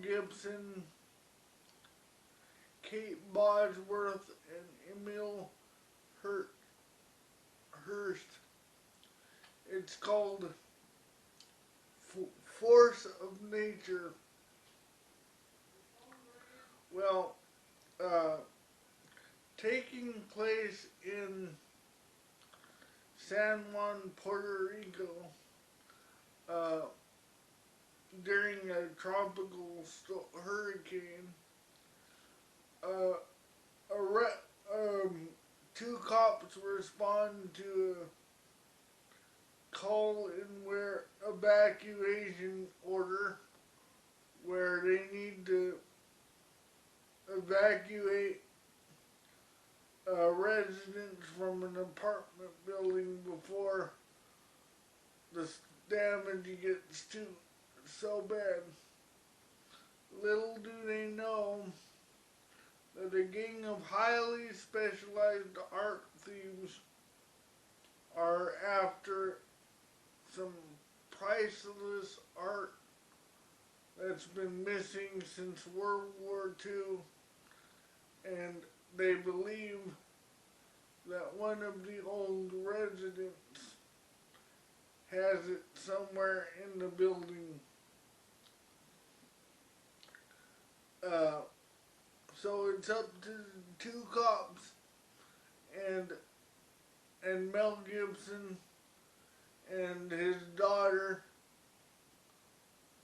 Gibson, Kate Bosworth, and Emil Hurst. It's called Force of Nature. Well, taking place in San Juan, Puerto Rico, during a tropical hurricane, two cops respond to a call in where evacuation order, where they need to evacuate residents from an apartment building before the damage gets so bad. Little do they know that a gang of highly specialized art thieves are after some priceless art that's been missing since World War II, and they believe that one of the old residents has it somewhere in the building. So it's up to two cops and Mel Gibson and his daughter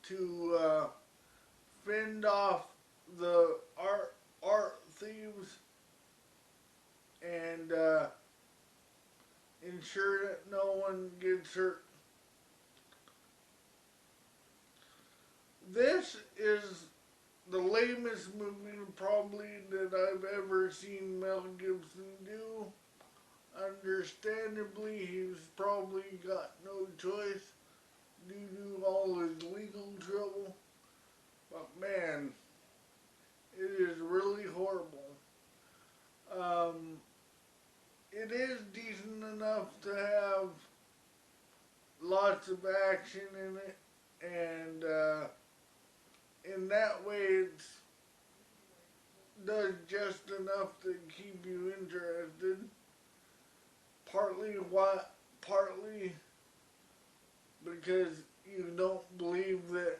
to fend off the art thieves and ensure that no one gets hurt. This is the lamest movie probably that I've ever seen Mel Gibson do. Understandably, he's probably got no choice due to all his legal trouble. But man, it is really horrible. It is decent enough to have lots of action in it, and in that way it does just enough to keep you interested. Partly because you don't believe that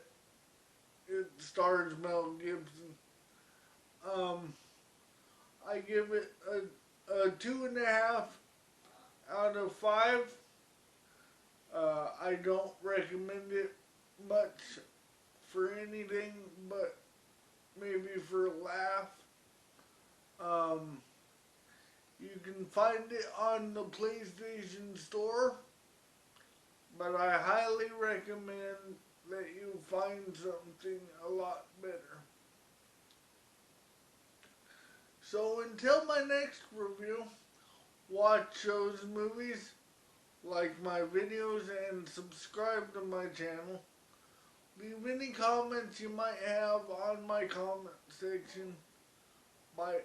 it stars Mel Gibson. I give it a 2.5 out of 5. I don't recommend it much for anything but maybe for a laugh. You can find it on the PlayStation Store, but I highly recommend that you find something a lot better. So until my next review, watch those movies, like my videos, and subscribe to my channel. Leave any comments you might have on my comment section. Bye.